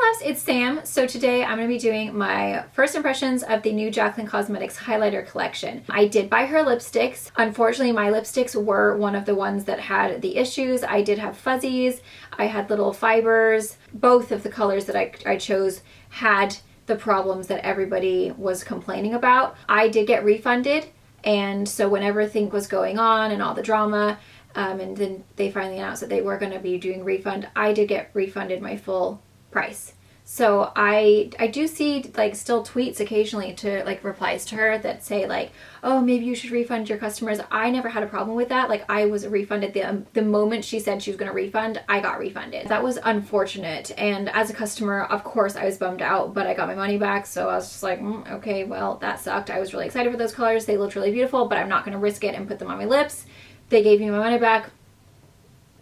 Puffs, it's Sam. So today I'm going to be doing my first impressions of the new Jaclyn Cosmetics Highlighter collection. I did buy her lipsticks. Unfortunately, my lipsticks were one of the ones that had the issues. I did have fuzzies, I had little fibers. Both of the colors that I chose had the problems that everybody was complaining about. I did get refunded, and so when everything was going on and all the drama, and then they finally announced that they were going to be doing refund, I did get refunded my full price. So I do see like still tweets occasionally to like replies to her that say like, oh, maybe you should refund your customers. I never had a problem with that. Like, I was refunded the moment she said she was going to refund, I got refunded. That was unfortunate, and as a customer, of course I was bummed out, but I got my money back, so I was just like, okay, well, that sucked. I was really excited for those colors. They looked really beautiful, but I'm not going to risk it and put them on my lips. They gave me my money back.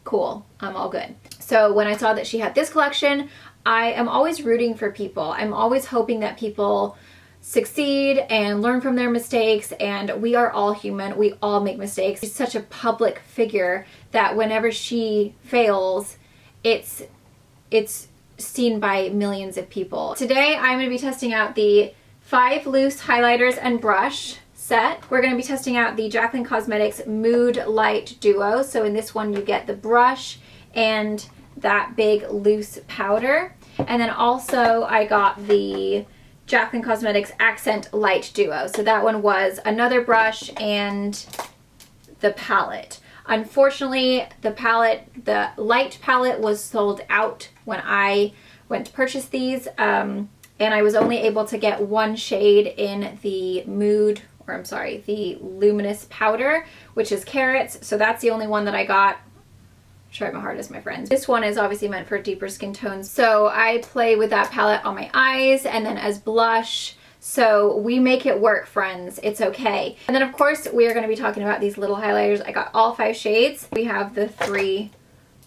Cool, I'm all good. So when I saw that she had this collection, I am always rooting for people. I'm always hoping that people succeed and learn from their mistakes, and we are all human. We all make mistakes. She's such a public figure that whenever she fails, it's seen by millions of people. Today I'm going to be testing out the 5 loose highlighters and brush set. We're going to be testing out the Jaclyn Cosmetics Mood Light Duo. So in this one you get the brush and that big loose powder. And then also I got the Jaclyn Cosmetics Accent Light Duo. So that one was another brush and the palette. Unfortunately, the light palette was sold out when I went to purchase these. And I was only able to get one shade in the the Luminous powder, which is Carrots. So that's the only one that I got. Try my hardest, my friends. This one is obviously meant for deeper skin tones, so I play with that palette on my eyes and then as blush. So we make it work, friends. It's okay. And then of course we are going to be talking about these little highlighters. I got all 5 shades. We have the 3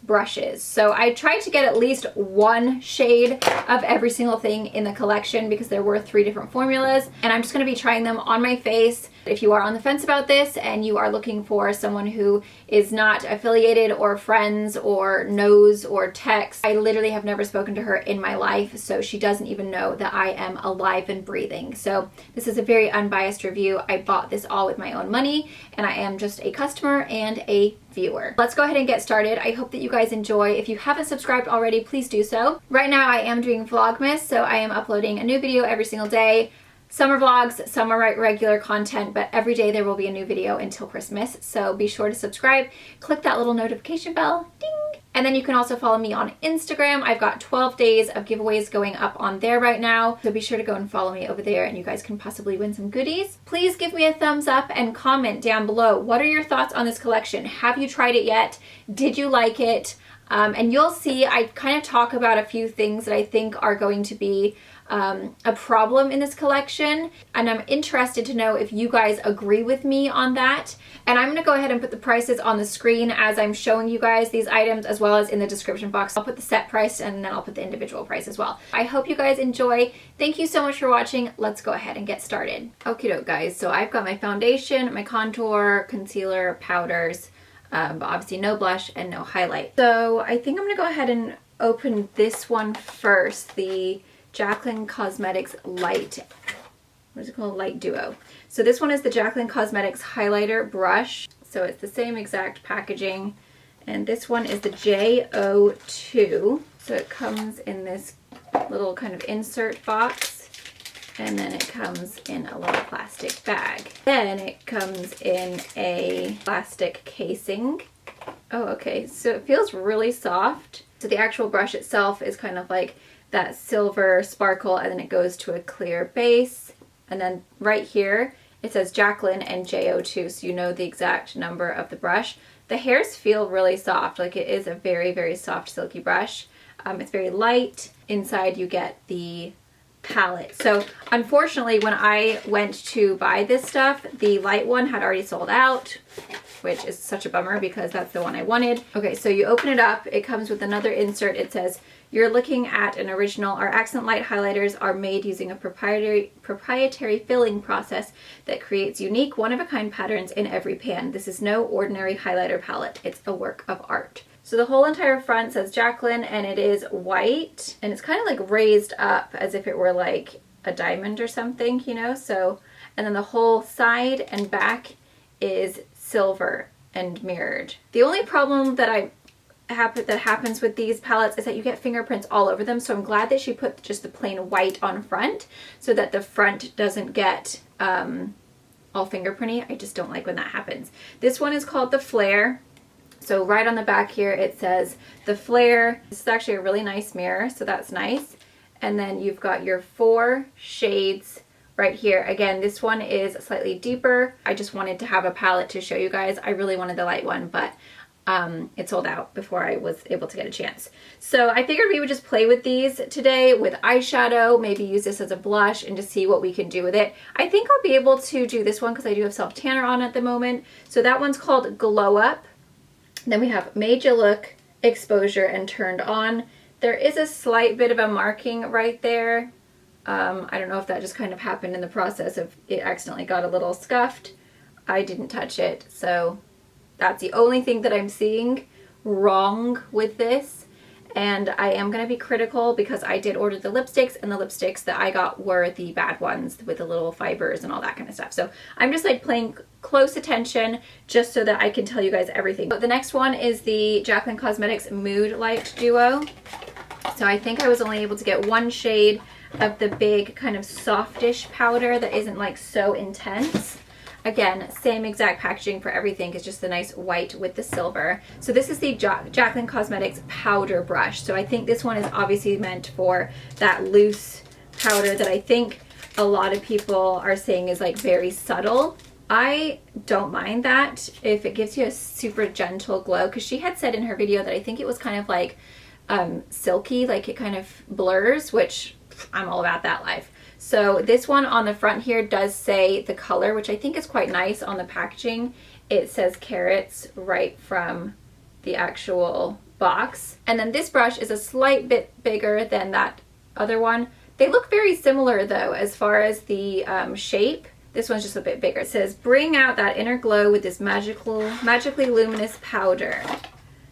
brushes. So I tried to get at least one shade of every single thing in the collection because there were 3 different formulas, and I'm just going to be trying them on my face. If you are on the fence about this and you are looking for someone who is not affiliated or friends or knows or texts, I literally have never spoken to her in my life, so she doesn't even know that I am alive and breathing. So this is a very unbiased review. I bought this all with my own money, and I am just a customer and a viewer. Let's go ahead and get started. I hope that you guys enjoy. If you haven't subscribed already, please do so. Right now I am doing Vlogmas, so I am uploading a new video every single day. Some are vlogs, some are regular content, but every day there will be a new video until Christmas. So be sure to subscribe, click that little notification bell, ding! And then you can also follow me on Instagram. I've got 12 days of giveaways going up on there right now. So be sure to go and follow me over there and you guys can possibly win some goodies. Please give me a thumbs up and comment down below. What are your thoughts on this collection? Have you tried it yet? Did you like it? And you'll see I kind of talk about a few things that I think are going to be a problem in this collection, and I'm interested to know if you guys agree with me on that. And I'm going to go ahead and put the prices on the screen as I'm showing you guys these items, as well as in the description box. I'll put the set price and then I'll put the individual price as well. I hope you guys enjoy. Thank you so much for watching. Let's go ahead and get started. Okie doke, guys. So I've got my foundation, my contour, concealer, powders, but obviously no blush and no highlight. So I think I'm going to go ahead and open this one first, the Jaclyn Cosmetics Light, what is it called? Light Duo. So this one is the Jaclyn Cosmetics Highlighter Brush. So it's the same exact packaging. And this one is the JO2. So it comes in this little kind of insert box. And then it comes in a little plastic bag. Then it comes in a plastic casing. Oh, okay. So it feels really soft. So the actual brush itself is kind of like that silver sparkle, and then it goes to a clear base. And then right here it says Jaclyn and JO2, so you know the exact number of the brush. The hairs feel really soft, like it is a very, very soft silky brush. It's very light. Inside you get the palette. So unfortunately when I went to buy this stuff, the light one had already sold out, which is such a bummer because that's the one I wanted. Okay, so you open it up, it comes with another insert. It says, you're looking at an original. Our accent light highlighters are made using a proprietary filling process that creates unique, one-of-a-kind patterns in every pan. This is no ordinary highlighter palette. It's a work of art. So the whole entire front says Jaclyn, and it is white, and it's kind of like raised up as if it were like a diamond or something, you know? So, and then the whole side and back is silver and mirrored. The only problem that happens with these palettes is that you get fingerprints all over them. So I'm glad that she put just the plain white on front so that the front doesn't get all fingerprinty. I just don't like when that happens. This one is called the Flare. So right on the back here it says the Flare. This is actually a really nice mirror, so that's nice. And then you've got your 4 shades right here. Again, this one is slightly deeper. I just wanted to have a palette to show you guys. I really wanted the light one, but it sold out before I was able to get a chance. So I figured we would just play with these today with eyeshadow, maybe use this as a blush and just see what we can do with it. I think I'll be able to do this one because I do have self tanner on at the moment. So that one's called Glow Up. Then we have Made You Look, Exposure, and Turned On. There is a slight bit of a marking right there. I don't know if that just kind of happened in the process of it accidentally got a little scuffed. I didn't touch it, so that's the only thing that I'm seeing wrong with this. And I am going to be critical because I did order the lipsticks, and the lipsticks that I got were the bad ones with the little fibers and all that kind of stuff. So I'm just like paying close attention just so that I can tell you guys everything. But the next one is the Jaclyn Cosmetics Mood Light Duo. So I think I was only able to get 1 shade of the big kind of softish powder that isn't like so intense. Again, same exact packaging for everything. It's just the nice white with the silver. So this is the Jaclyn Cosmetics powder brush. So I think this one is obviously meant for that loose powder that I think a lot of people are saying is like very subtle. I don't mind that if it gives you a super gentle glow, because she had said in her video that I think it was kind of like silky, like it kind of blurs, which I'm all about that life. So this one on the front here does say the color, which I think is quite nice on the packaging. It says Carrots right from the actual box. And then this brush is a slight bit bigger than that other one. They look very similar though as far as the shape. This one's just a bit bigger. It says, bring out that inner glow with this magically luminous powder.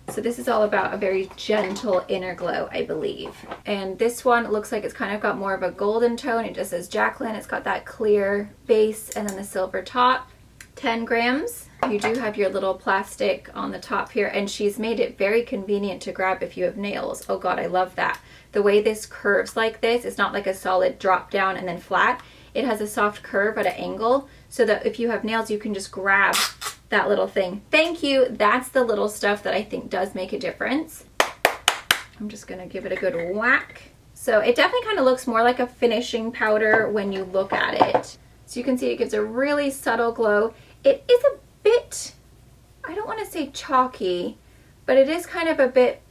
So this is all about a very gentle inner glow, I believe. And this one looks like it's kind of got more of a golden tone. It just says Jaclyn. It's got that clear base and then the silver top. 10 grams. You do have your little plastic on the top here, and she's made it very convenient to grab if you have nails. Oh God, I love that. The way this curves like this, it's not like a solid drop down and then flat. It has a soft curve at an angle so that if you have nails, you can just grab that little thing. Thank you. That's the little stuff that I think does make a difference. I'm just gonna give it a good whack. So it definitely kind of looks more like a finishing powder when you look at it. So you can see it gives a really subtle glow. It is a bit, I don't want to say chalky, but it is kind of a bit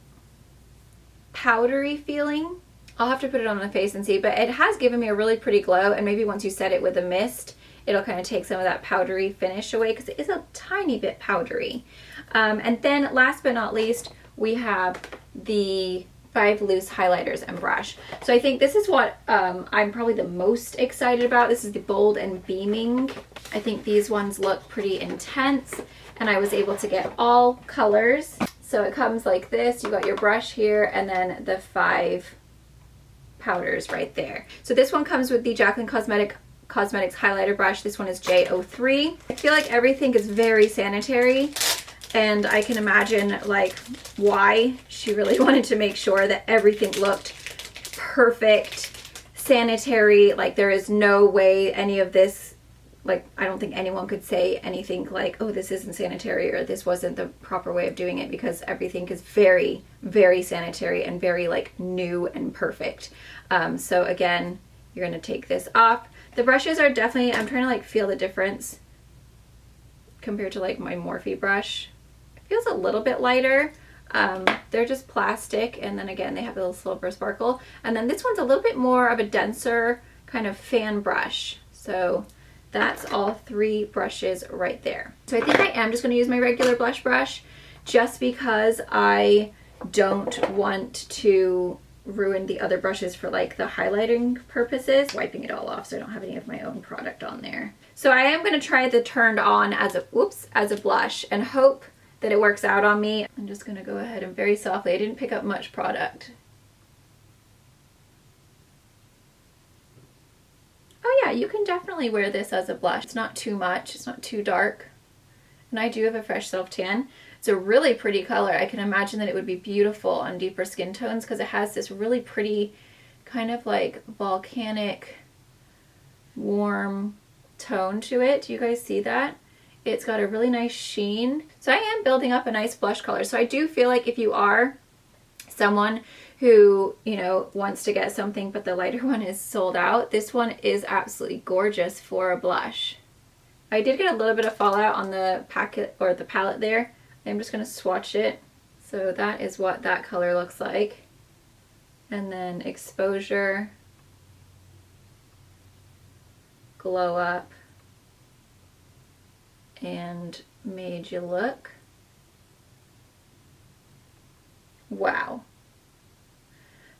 powdery feeling. I'll have to put it on the face and see, but it has given me a really pretty glow, and maybe once you set it with a mist, it'll kind of take some of that powdery finish away because it is a tiny bit powdery. And then last but not least, we have the 5 loose highlighters and brush. So I think this is what I'm probably the most excited about. This is the Bold and Beaming. I think these ones look pretty intense, and I was able to get all colors. So it comes like this. You got your brush here and then the 5 powders right there. So this one comes with the Jaclyn Cosmetics Highlighter brush. This one is J03. I feel like everything is very sanitary, and I can imagine like why she really wanted to make sure that everything looked perfect, sanitary. Like there is no way any of this, like I don't think anyone could say anything like, oh, this isn't sanitary or this wasn't the proper way of doing it, because everything is very, very sanitary and very like new and perfect. So again, you're gonna take this off. The brushes are definitely, I'm trying to like feel the difference compared to like my Morphe brush. It feels a little bit lighter. They're just plastic, and then again they have a little silver sparkle. And then this one's a little bit more of a denser kind of fan brush. So that's all 3 brushes right there. So I think I am just going to use my regular blush brush just because I don't want to ruin the other brushes for like the highlighting purposes. Wiping it all off so I don't have any of my own product on there. So I am going to try the Turned On as a blush and hope that it works out on me. I'm just gonna go ahead and very softly, I didn't pick up much product. Oh yeah, you can definitely wear this as a blush. It's not too much, it's not too dark. And I do have a fresh self tan. It's a really pretty color. I can imagine that it would be beautiful on deeper skin tones because it has this really pretty kind of like volcanic warm tone to it. Do you guys see that? It's got a really nice sheen. So I am building up a nice blush color. So I do feel like if you are someone who, you know, wants to get something but the lighter one is sold out, this one is absolutely gorgeous for a blush. I did get a little bit of fallout on the packet or the palette there. I'm just going to swatch it. So that is what that color looks like. And then exposure, glow up, and made you look. Wow.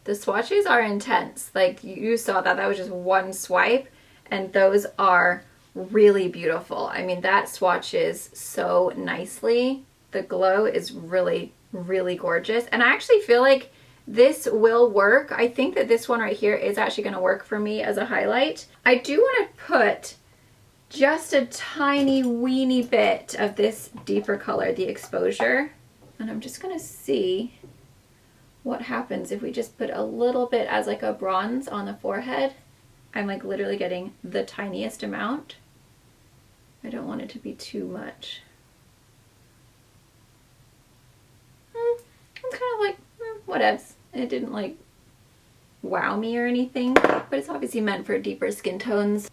The swatches are intense. Like you saw that, that was just one swipe, and those are really beautiful. I mean, that swatches so nicely. The glow is really, really gorgeous. And I actually feel like this will work. I think that this one right here is actually going to work for me as a highlight. I do want to put just a tiny weeny bit of this deeper color, the exposure. And I'm just going to see what happens if we just put a little bit as like a bronze on the forehead. I'm like literally getting the tiniest amount. I don't want it to be too much. I'm kind of like, whatevs. It didn't like wow me or anything, but it's obviously meant for deeper skin tones.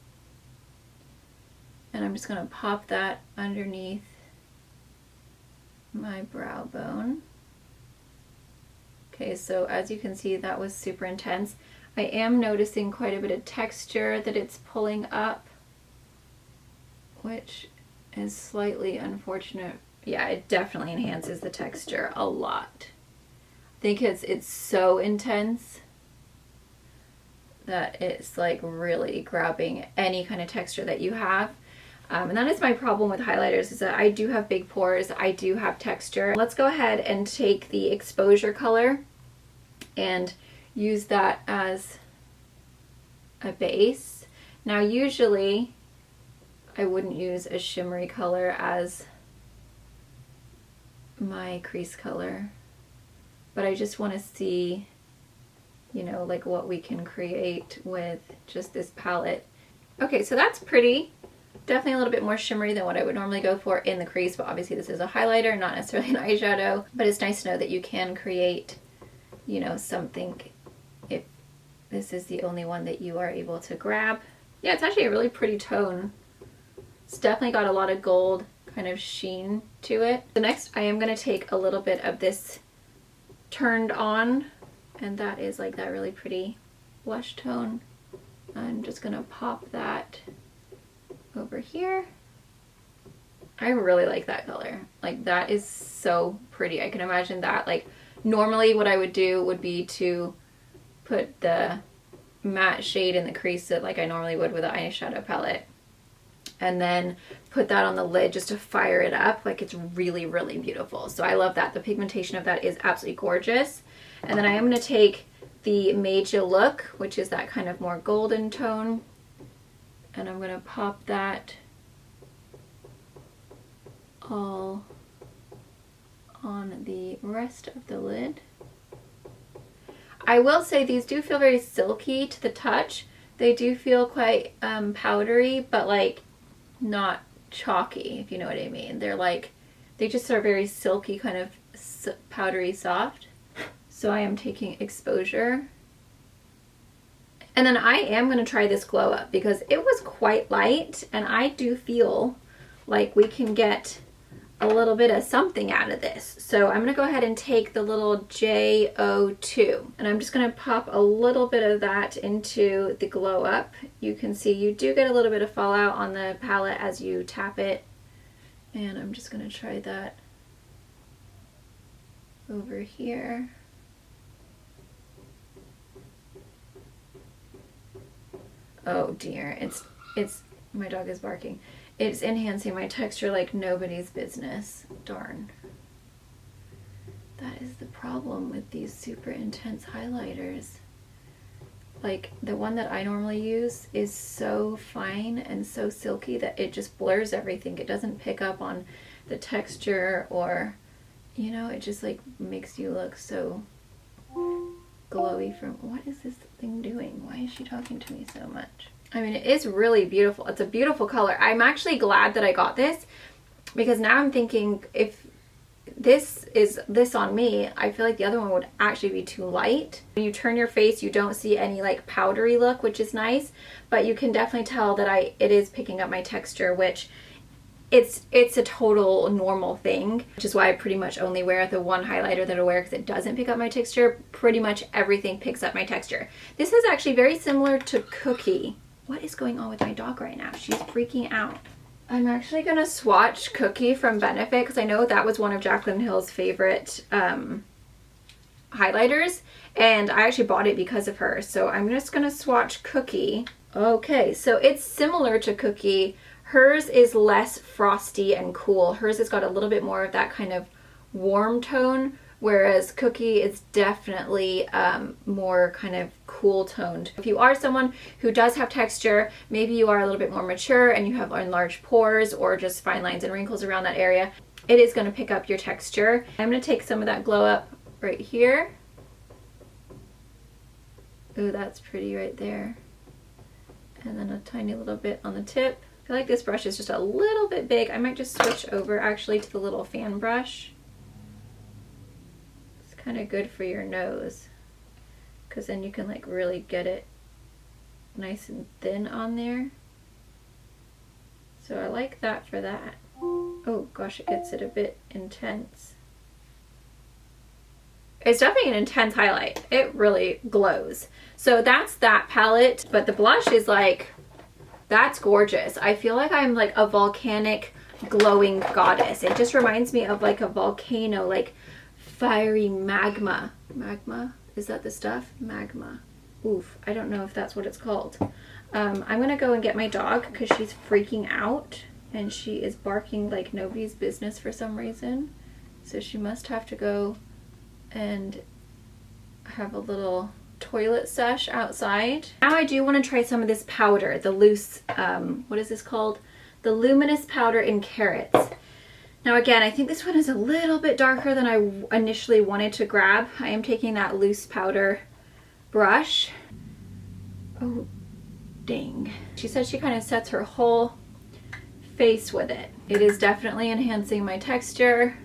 And I'm just going to pop that underneath my brow bone. Okay, so as you can see, that was super intense. I am noticing quite a bit of texture that it's pulling up, which is slightly unfortunate. Yeah, it definitely enhances the texture a lot. I think it's so intense that it's like really grabbing any kind of texture that you have. And that is my problem with highlighters, is that I do have big pores, I do have texture. Let's go ahead and take the exposure color and use that as a base. Now usually I wouldn't use a shimmery color as my crease color, but I just want to see, you know, like what we can create with just this palette. Okay, so that's pretty. Definitely a little bit more shimmery than what I would normally go for in the crease, but obviously this is a highlighter, not necessarily an eyeshadow. But it's nice to know that you can create, you know, something if this is the only one that you are able to grab. Yeah, it's actually a really pretty tone. It's definitely got a lot of gold kind of sheen to it. So next I am going to take a little bit of this turned on, and that is like that really pretty blush tone. I'm just going to pop that over here. I really like that color. Like that is so pretty. I can imagine that. Like normally what I would do would be to put the matte shade in the crease that like I normally would with an eyeshadow palette, and then put that on the lid just to fire it up. Like it's really, really beautiful. So I love that. The pigmentation of that is absolutely gorgeous. And then I am going to take the Made You Look, which is that kind of more golden tone, and I'm going to pop that all on the rest of the lid. I will say these do feel very silky to the touch. They do feel quite powdery, but like not chalky, if you know what I mean. They're like, they just are very silky, kind of powdery soft. So I am taking exposure. And then I am going to try this glow up because it was quite light, and I do feel like we can get a little bit of something out of this. So I'm going to go ahead and take the little JO2, and I'm just going to pop a little bit of that into the glow up. You can see you do get a little bit of fallout on the palette as you tap it, and I'm just going to try that over here. Oh dear, it's my dog is barking. It's enhancing my texture like nobody's business. Darn. That is the problem with these super intense highlighters. Like the one that I normally use is so fine and so silky that it just blurs everything. It doesn't pick up on the texture, or, you know, it just like makes you look so glowy from, what is this thing doing? Why is she talking to me so much? I mean, it is really beautiful. It's a beautiful color. I'm actually glad that I got this, because now I'm thinking, if this is this on me, I feel like the other one would actually be too light. When you turn your face, you don't see any like powdery look, which is nice, but you can definitely tell that it is picking up my texture, which it's a total normal thing, which is why I pretty much only wear the one highlighter that I wear, because it doesn't pick up my texture. Pretty much everything picks up my texture. This is actually very similar to Cookie. What is going on with my dog right now? She's freaking out. I'm actually going to swatch Cookie from Benefit, because I know that was one of Jaclyn Hill's favorite highlighters, and I actually bought it because of her. So I'm just going to swatch Cookie. Okay, so it's similar to Cookie. Hers is less frosty and cool. Hers has got a little bit more of that kind of warm tone, whereas Cookie is definitely more kind of cool toned. If you are someone who does have texture, maybe you are a little bit more mature and you have enlarged pores or just fine lines and wrinkles around that area, it is going to pick up your texture. I'm going to take some of that glow up right here. Ooh, that's pretty right there. And then a tiny little bit on the tip. I feel like this brush is just a little bit big. I might just switch over actually to the little fan brush. It's kind of good for your nose, because then you can like really get it nice and thin on there. So I like that for that. Oh gosh, it gets it a bit intense. It's definitely an intense highlight. It really glows. So that's that palette, but the blush is like, that's gorgeous. I feel like I'm like a volcanic glowing goddess. It just reminds me of like a volcano, like fiery magma. Magma? Is that the stuff? Magma. Oof, I don't know if that's what it's called. I'm gonna go and get my dog because she's freaking out and she is barking like nobody's business for some reason. So she must have to go and have a little toilet sesh outside. Now I do want to try some of this powder, the loose, what is this called? The Luminous powder in Carrots. Now again, I think this one is a little bit darker than I initially wanted to grab. I am taking that loose powder brush. Oh, dang. She said she kind of sets her whole face with it. It is definitely enhancing my texture.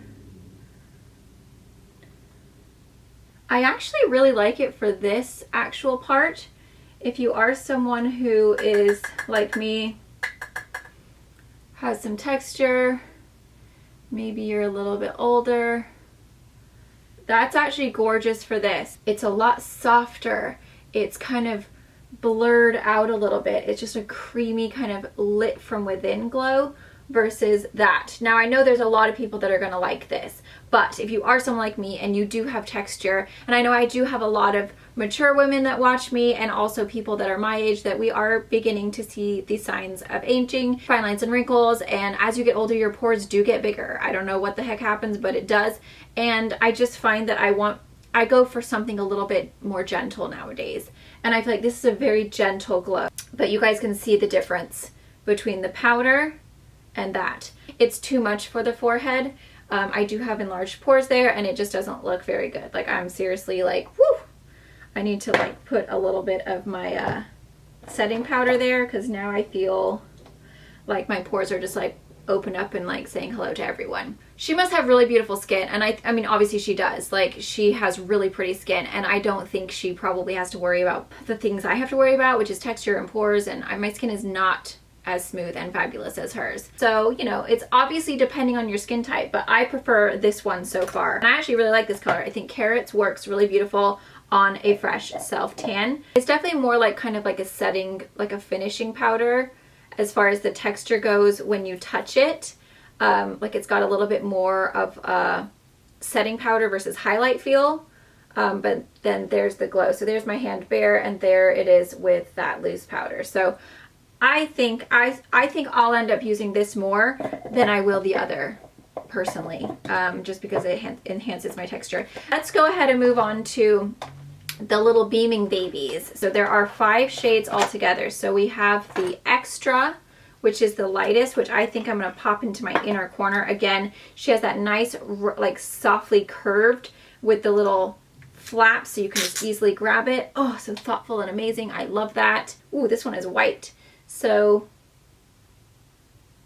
I actually really like it for this actual part. If you are someone who is like me, has some texture, maybe you're a little bit older, that's actually gorgeous for this. It's a lot softer. It's kind of blurred out a little bit. It's just a creamy kind of lit from within glow versus that. Now I know there's a lot of people that are gonna like this, but if you are someone like me and you do have texture, and I know I do have a lot of mature women that watch me and also people that are my age, that we are beginning to see the signs of aging, fine lines and wrinkles, and as you get older your pores do get bigger. I don't know what the heck happens, but it does, and I just find that I go for something a little bit more gentle nowadays, and I feel like this is a very gentle glow. But you guys can see the difference between the powder and that. It's too much for the forehead. I do have enlarged pores there and it just doesn't look very good. Like I'm seriously like, whoo! I need to like put a little bit of my setting powder there, because now I feel like my pores are just like open up and like saying hello to everyone. She must have really beautiful skin, and I mean obviously she does. Like she has really pretty skin, and I don't think she probably has to worry about the things I have to worry about, which is texture and pores, and my skin is not as smooth and fabulous as hers. So, you know, it's obviously depending on your skin type, but I prefer this one so far. And I actually really like this color. I think Carrots works really beautiful on a fresh self tan. It's definitely more like kind of like a setting, like a finishing powder as far as the texture goes when you touch it. Like it's got a little bit more of a setting powder versus highlight feel. But then there's the glow. So there's my hand bare, and there it is with that loose powder. So I think I'll end up using this more than I will the other personally, just because it enhances my texture. Let's go ahead and move on to the little beaming babies. So there are 5 shades altogether. So we have the Extra, which is the lightest, which I think I'm going to pop into my inner corner. Again, she has that nice, like softly curved with the little flaps, so you can just easily grab it. Oh, so thoughtful and amazing. I love that. Ooh, this one is white. So,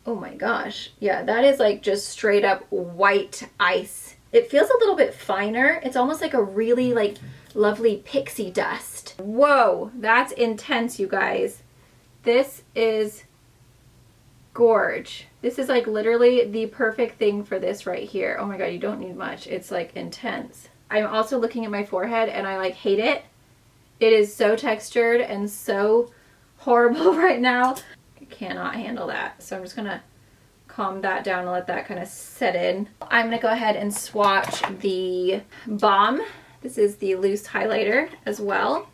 oh my gosh. Yeah, that is like just straight up white ice. It feels a little bit finer. It's almost like a really like lovely pixie dust. Whoa, that's intense, you guys. This is gorge. This is like literally the perfect thing for this right here. Oh my god, you don't need much. It's like intense. I'm also looking at my forehead and I like hate it. It is so textured and so horrible right now. I cannot handle that. So I'm just gonna calm that down and let that kind of set in. I'm gonna go ahead and swatch the Balm. This is the loose highlighter as well.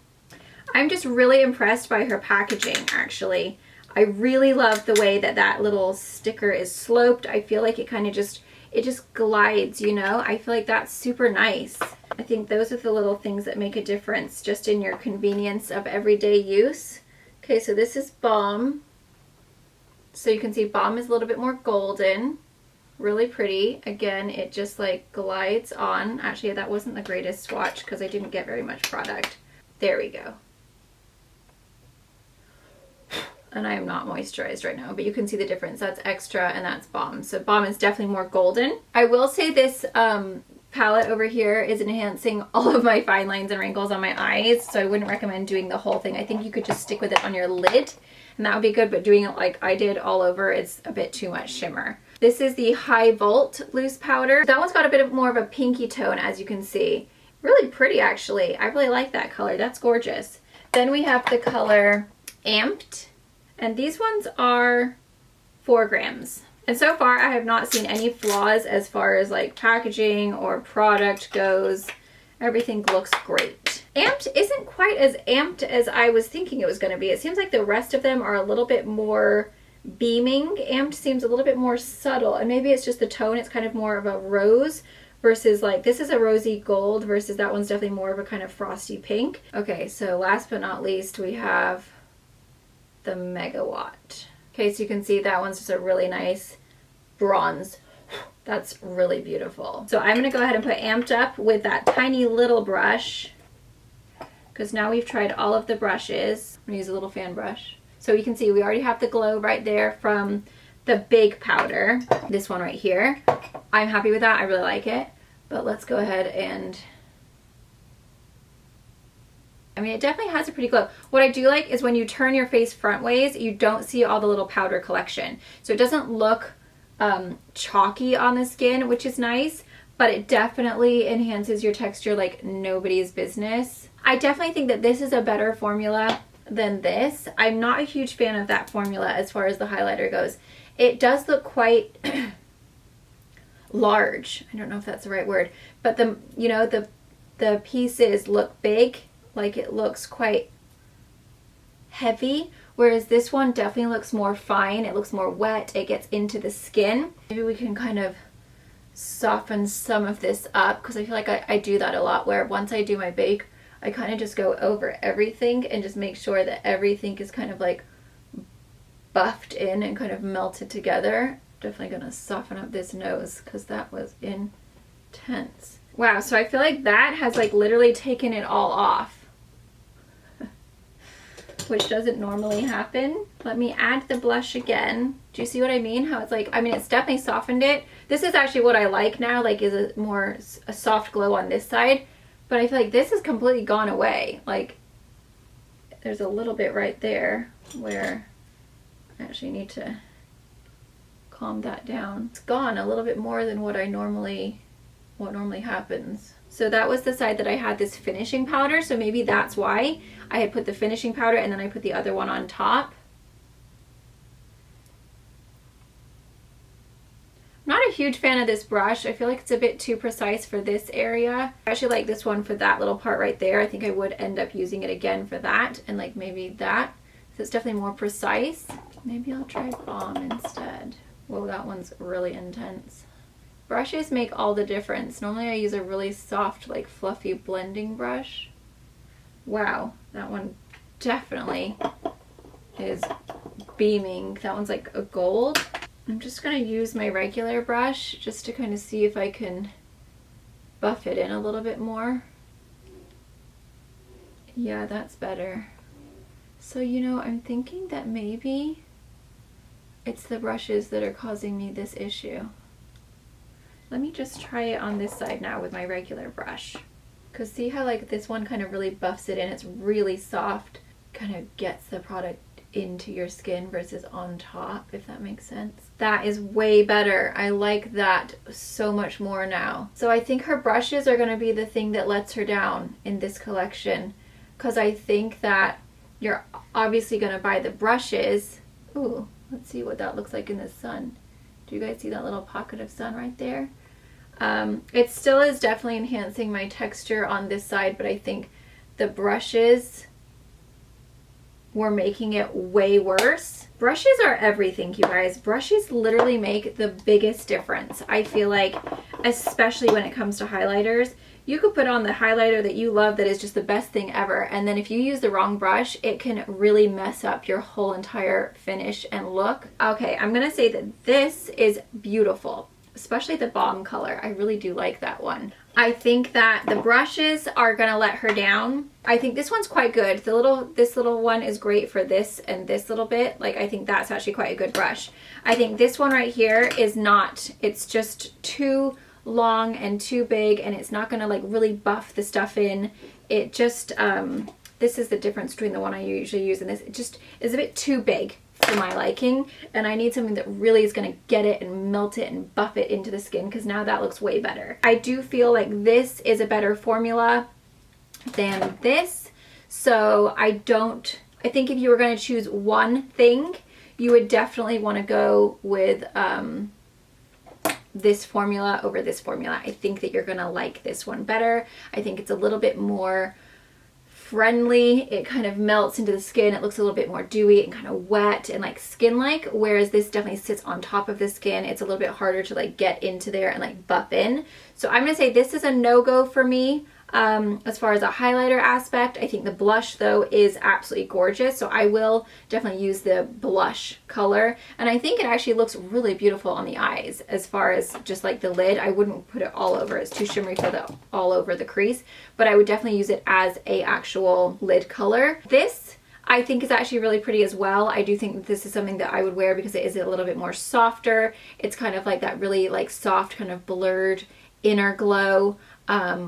I'm just really impressed by her packaging, actually. I really love the way that that little sticker is sloped. I feel like it kind of just, it just glides, you know? I feel like that's super nice. I think those are the little things that make a difference just in your convenience of everyday use. Okay, so this is Balm. So you can see Balm is a little bit more golden. Really pretty. Again, it just like glides on. Actually, that wasn't the greatest swatch because I didn't get very much product. There we go. And I am not moisturized right now, but you can see the difference. That's Extra and that's Balm. So Balm is definitely more golden. I will say this palette over here is enhancing all of my fine lines and wrinkles on my eyes, so I wouldn't recommend doing the whole thing. I think you could just stick with it on your lid and that would be good, but doing it like I did all over, it's a bit too much shimmer. This is the High Volt loose powder. That one's got a bit more of a pinky tone, as you can see. Really pretty, actually. I really like that color. That's gorgeous. Then we have the color Amped. And these ones are 4 grams. And so far I have not seen any flaws as far as like packaging or product goes. Everything looks great. Amped isn't quite as amped as I was thinking it was going to be. It seems like the rest of them are a little bit more beaming. Amped seems a little bit more subtle, and maybe it's just the tone. It's kind of more of a rose versus like this is a rosy gold versus that one's definitely more of a kind of frosty pink. Okay, so last but not least we have the Megawatt. Okay, so you can see that one's just a really nice bronze. That's really beautiful. So I'm gonna go ahead and put Amped Up with that tiny little brush because now we've tried all of the brushes. I'm gonna use a little fan brush. So you can see we already have the glow right there from the big powder. This one right here. I'm happy with that. I really like it. But let's go ahead and I mean, it definitely has a pretty glow. What I do like is when you turn your face front ways, you don't see all the little powder collection. So it doesn't look chalky on the skin, which is nice, but it definitely enhances your texture like nobody's business. I definitely think that this is a better formula than this. I'm not a huge fan of that formula as far as the highlighter goes. It does look quite large. I don't know if that's the right word, but the, you know, the pieces look big. Like it looks quite heavy, whereas this one definitely looks more fine. It looks more wet. It gets into the skin. Maybe we can kind of soften some of this up because I feel like I do that a lot where once I do my bake, I kind of just go over everything and just make sure that everything is kind of like buffed in and kind of melted together. Definitely gonna soften up this nose because that was intense. Wow, so I feel like that has like literally taken it all off, which doesn't normally happen. Let me add the blush again. Do you see what I mean? How it's like, I mean, it's definitely softened it. This is actually what I like now, like is a soft glow on this side, but I feel like this has completely gone away. Like there's a little bit right there where I actually need to calm that down. It's gone a little bit more than what normally happens. So that was the side that I had this finishing powder, so maybe that's why I had put the finishing powder and then I put the other one on top. I'm not a huge fan of this brush. I feel like it's a bit too precise for this area. I actually like this one for that little part right there. I think I would end up using it again for that and like maybe that. So it's definitely more precise. Maybe I'll try Balm instead. Whoa, that one's really intense. Brushes make all the difference. Normally I use a really soft, like fluffy blending brush. Wow, that one definitely is beaming. That one's like a gold. I'm just gonna use my regular brush just to kind of see if I can buff it in a little bit more. Yeah, that's better. So, you know, I'm thinking that maybe it's the brushes that are causing me this issue. Let me just try it on this side now with my regular brush. Because see how like this one kind of really buffs it in? It's really soft, kind of gets the product into your skin versus on top, if that makes sense. That is way better. I like that so much more now. So I think her brushes are going to be the thing that lets her down in this collection, because I think that you're obviously going to buy the brushes. Ooh, let's see what that looks like in the sun. Do you guys see that little pocket of sun right there? It still is definitely enhancing my texture on this side, but I think the brushes were making it way worse. Brushes are everything, you guys. Brushes literally make the biggest difference. I feel like, especially when it comes to highlighters, you could put on the highlighter that you love that is just the best thing ever, and then if you use the wrong brush, it can really mess up your whole entire finish and look. Okay, I'm gonna say that this is beautiful, especially the bomb color. I really do like that one. I think that the brushes are gonna let her down. I think this one's quite good. This little one is great for this and this little bit. Like, I think that's actually quite a good brush. I think this one right here is not. It's just too long and too big, and it's not gonna like really buff the stuff in. It just, this is the difference between the one I usually use and this. It just is a bit too big for my liking, and I need something that really is going to get it and melt it and buff it into the skin, because now that looks way better. I do feel like this is a better formula than this, so I think if you were going to choose one thing, you would definitely want to go with this formula over this formula. I think that you're going to like this one better. I think it's a little bit more friendly. It kind of melts into the skin. It looks a little bit more dewy and kind of wet and like skin-like, whereas this definitely sits on top of the skin. It's a little bit harder to like get into there and like buff in. So I'm gonna say this is a no-go for me. As far as a highlighter aspect, I think the blush though is absolutely gorgeous, so I will definitely use the blush color, and I think it actually looks really beautiful on the eyes. As far as just like the lid, I wouldn't put it all over. It's too shimmery for the all over the crease, but I would definitely use it as a actual lid color. This I think is actually really pretty as well. I do think that this is something that I would wear because it is a little bit more softer. It's kind of like that really like soft kind of blurred inner glow.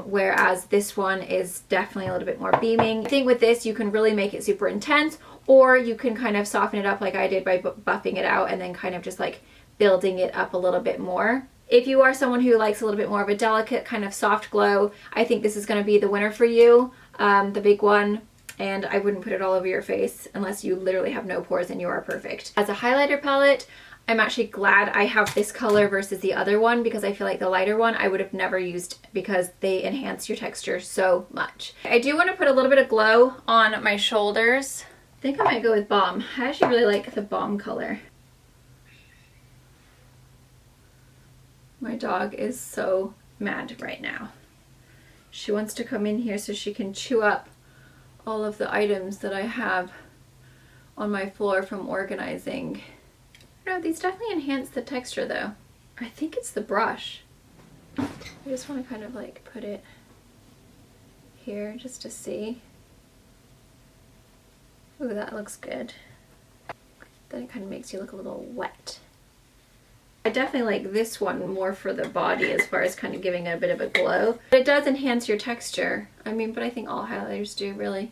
Whereas this one is definitely a little bit more beaming. I think with this you can really make it super intense, or you can kind of soften it up like I did by buffing it out and then kind of just like building it up a little bit more. If you are someone who likes a little bit more of a delicate kind of soft glow, I think this is going to be the winner for you, the big one. And I wouldn't put it all over your face unless you literally have no pores and you are perfect. As a highlighter palette, I'm actually glad I have this color versus the other one, because I feel like the lighter one I would have never used because they enhance your texture so much. I do want to put a little bit of glow on my shoulders. I think I might go with Balm. I actually really like the Balm color. My dog is so mad right now. She wants to come in here so she can chew up all of the items that I have on my floor from organizing. No, these definitely enhance the texture though. I think it's the brush. I just want to kind of like put it here just to see. Ooh, that looks good. Then it kind of makes you look a little wet. I definitely like this one more for the body as far as kind of giving it a bit of a glow. But it does enhance your texture. I mean, but I think all highlighters do, really.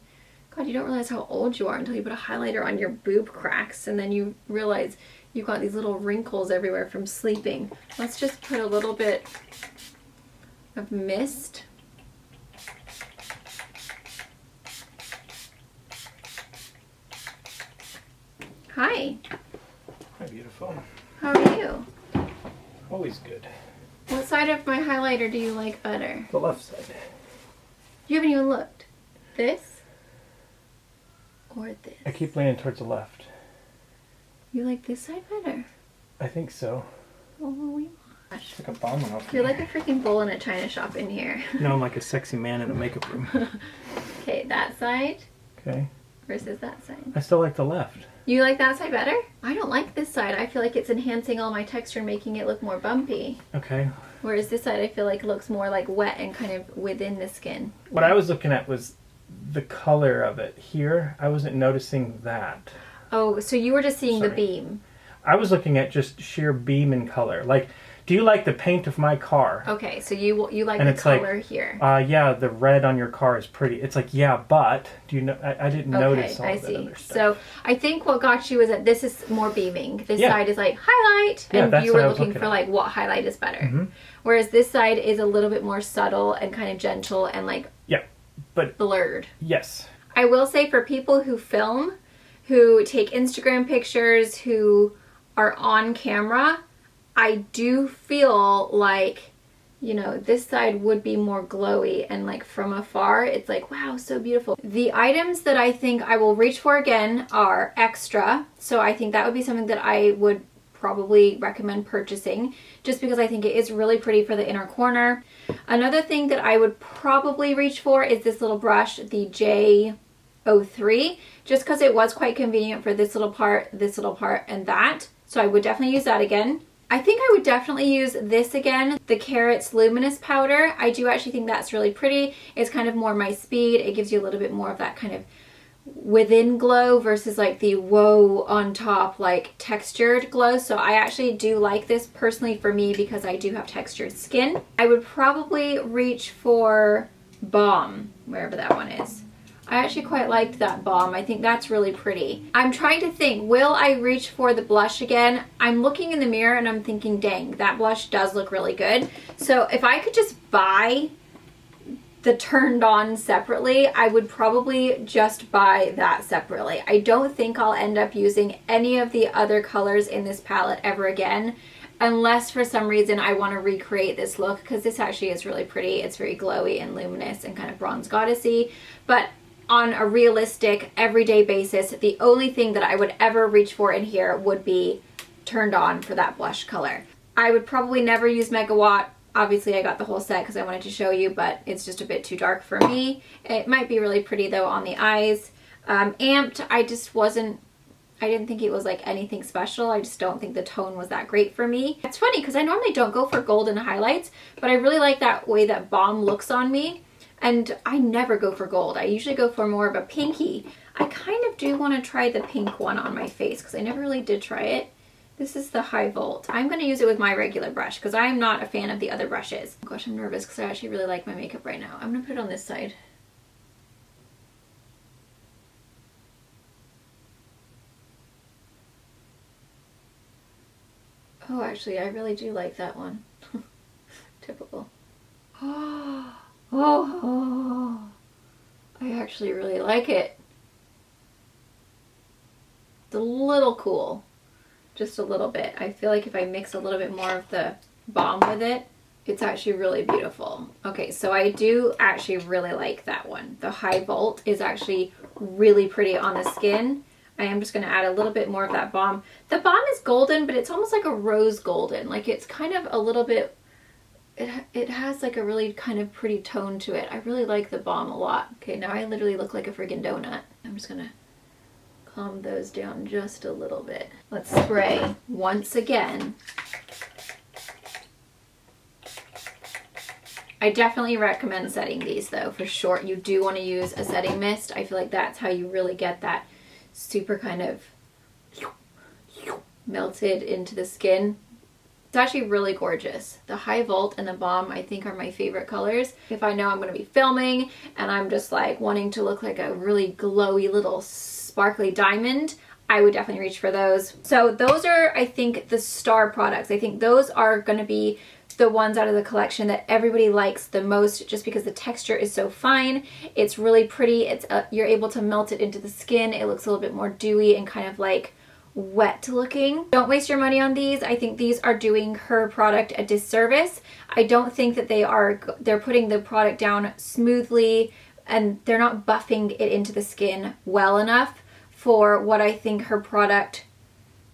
God, you don't realize how old you are until you put a highlighter on your boob cracks and then you realize you've got these little wrinkles everywhere from sleeping. Let's just put a little bit of mist. Hi. Hi, beautiful. How are you? Always good. What side of my highlighter do you like better? The left side. You haven't even looked. This or this? I keep leaning towards the left. You like this side better? I think so. Oh, what do you want? It's like a bomb went off. You're like a freaking bull in a china shop in here. No, I'm like a sexy man in a makeup room. Okay, that side Okay. versus that side. I still like the left. You like that side better? I don't like this side. I feel like it's enhancing all my texture and making it look more bumpy. Okay. Whereas this side I feel like looks more like wet and kind of within the skin. What I was looking at was the color of it. Here, I wasn't noticing that. Oh, so you were just seeing the Sorry. beam. I was looking at just sheer beam and color. Like, do you like the paint of my car? Okay, so you like And the it's like, color here. Yeah, the red on your car is pretty. It's like, yeah, but do you know? I didn't notice all I that see. other stuff. So I think what got you is that this is more beaming. This Yeah. side is like highlight, Yeah, and that's you what were I was looking looking for at. like what highlight is better. Mm-hmm. Whereas this side is a little bit more subtle and kind of gentle and like Yeah, but blurred. yes. I will say for people who film, who take Instagram pictures, who are on camera, I do feel like, you know, this side would be more glowy, and like from afar, it's like, wow, so beautiful. The items that I think I will reach for again are extra. So I think that would be something that I would probably recommend purchasing just because I think it is really pretty for the inner corner. Another thing that I would probably reach for is this little brush, the J03, just because it was quite convenient for this little part, and that. So I would definitely use that again. I think I would definitely use this again, the Carrots Luminous Powder. I do actually think that's really pretty. It's kind of more my speed. It gives you a little bit more of that kind of within glow versus like the whoa on top like textured glow. So I actually do like this personally for me because I do have textured skin. I would probably reach for Balm, wherever that one is. I actually quite liked that balm. I think that's really pretty. I'm trying to think, will I reach for the blush again? I'm looking in the mirror and I'm thinking, dang, that blush does look really good. So if I could just buy the Turned On separately, I would probably just buy that separately. I don't think I'll end up using any of the other colors in this palette ever again, unless for some reason I want to recreate this look, because this actually is really pretty. It's very glowy and luminous and kind of bronze goddessy. But on a realistic, everyday basis, the only thing that I would ever reach for in here would be Turned On for that blush color. I would probably never use Megawatt. Obviously, I got the whole set because I wanted to show you, but it's just a bit too dark for me. It might be really pretty, though, on the eyes. Amped, I didn't think it was like anything special. I just don't think the tone was that great for me. It's funny because I normally don't go for golden highlights, but I really like that way that Balm looks on me. And I never go for gold. I usually go for more of a pinky. I kind of do want to try the pink one on my face because I never really did try it. This is the High Volt. I'm going to use it with my regular brush because I'm not a fan of the other brushes. Oh gosh, I'm nervous because I actually really like my makeup right now. I'm going to put it on this side. Oh, actually, I really do like that one. Typical. Oh, I actually really like it. It's a little cool, just a little bit. I feel like if I mix a little bit more of the balm with it, it's actually really beautiful. Okay, so I do actually really like that one. The High Volt is actually really pretty on the skin. I am just going to add a little bit more of that balm. The balm is golden, but it's almost like a rose golden. Like it's kind of a little bit, it has like a really kind of pretty tone to it. I really like the balm a lot. Okay, now I literally look like a friggin' donut. I'm just gonna calm those down just a little bit. Let's spray once again. I definitely recommend setting these though, for sure. You do want to use a setting mist. I feel like that's how you really get that super kind of melted into the skin. It's actually really gorgeous. The High Volt and the Balm I think are my favorite colors. If I know I'm going to be filming and I'm just like wanting to look like a really glowy little sparkly diamond, I would definitely reach for those. So those are, I think, the star products. I think those are going to be the ones out of the collection that everybody likes the most, just because the texture is so fine. It's really pretty. It's you're able to melt it into the skin. It looks a little bit more dewy and kind of like wet looking. Don't waste your money on these. I think these are doing her product a disservice. I don't think that they're putting the product down smoothly, and they're not buffing it into the skin well enough for what I think her product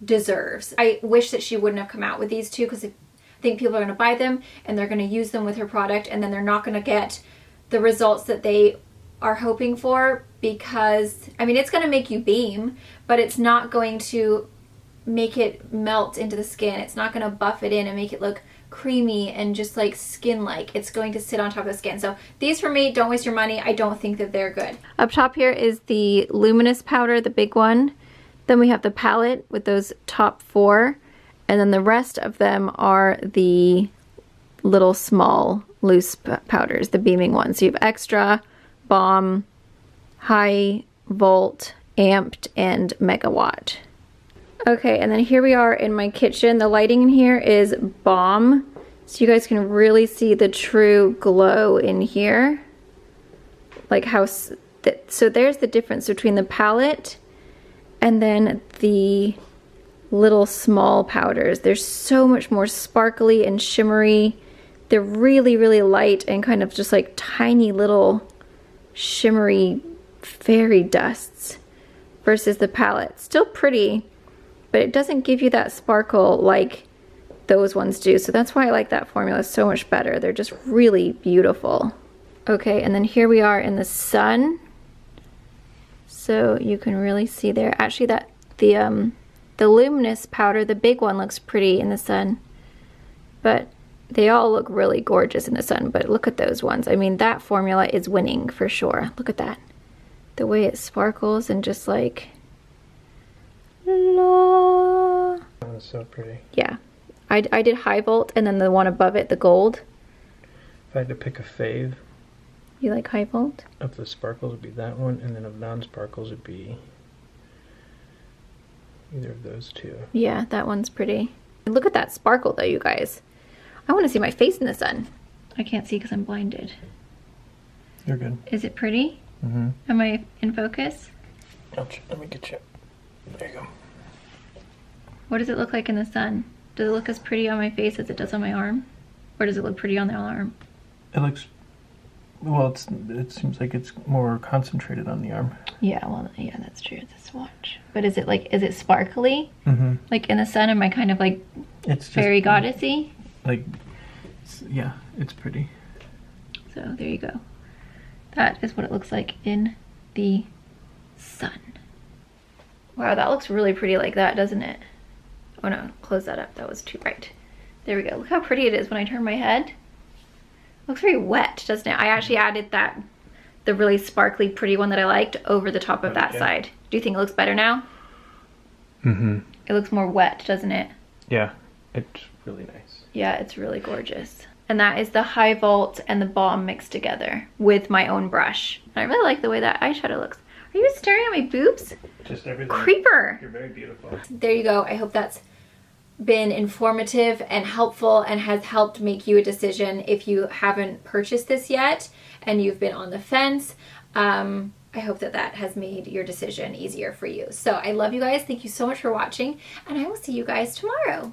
deserves. I wish that she wouldn't have come out with these two, because I think people are going to buy them and they're going to use them with her product, and then they're not going to get the results that they are hoping for, because I mean, it's going to make you beam, but it's not going to make it melt into the skin. It's not going to buff it in and make it look creamy and just like skin-like. It's going to sit on top of the skin. So these for me, don't waste your money. I don't think that they're good. Up top here is the Luminous powder, the big one. Then we have the palette with those top 4, and then the rest of them are the little small loose powders, the beaming ones. So you have Extra, Balm, High Volt, Amped, and Megawatt. Okay, and then here we are in my kitchen. The lighting in here is Balm, so you guys can really see the true glow in here. Like how, so there's the difference between the palette and then the little small powders. They're so much more sparkly and shimmery. They're really, really light and kind of just like tiny little shimmery fairy dusts versus the palette. Still pretty, but it doesn't give you that sparkle like those ones do. So that's why I like that formula so much better. They're just really beautiful. Okay, and then here we are in the sun. So you can really see there. Actually, that the Luminous powder, the big one, looks pretty in the sun. But they all look really gorgeous in the sun. But look at those ones. I mean, that formula is winning for sure. Look at that. The way it sparkles and just like... La. That one's so pretty. Yeah. I did High Volt, and then the one above it, the gold. If I had to pick a fave, You like High Volt? of the sparkles would be that one, and then of non-sparkles would be either of those two. Yeah, that one's pretty. Look at that sparkle though, you guys. I want to see my face in the sun. I can't see because I'm blinded. You're good. Is it pretty? Mm-hmm. Am I in focus? Let me get you. There you go. What does it look like in the sun? Does it look as pretty on my face as it does on my arm? Or does it look pretty on the arm? It looks, well, it seems like it's more concentrated on the arm. Yeah, well, yeah, that's true. It's a swatch. But is it sparkly? Mm-hmm. Like in the sun, am I kind of like It's fairy just, goddessy? like, yeah, it's pretty. So there you go. That is what it looks like in the sun. Wow, that looks really pretty like that, doesn't it? Oh no, close that up. That was too bright. There we go. Look how pretty it is when I turn my head. Looks very wet, doesn't it? I actually added the really sparkly, pretty one that I liked over the top of that side. Do you think it looks better now? Mm-hmm. It looks more wet, doesn't it? Yeah, it's really nice. Yeah, it's really gorgeous. And that is the High Volt and the Balm mixed together with my own brush. And I really like the way that eyeshadow looks. Are you staring at my boobs? Just everything. Creeper! You're very beautiful. There you go. I hope that's been informative and helpful and has helped make you a decision if you haven't purchased this yet and you've been on the fence. I hope that has made your decision easier for you. So I love you guys. Thank you so much for watching, and I will see you guys tomorrow.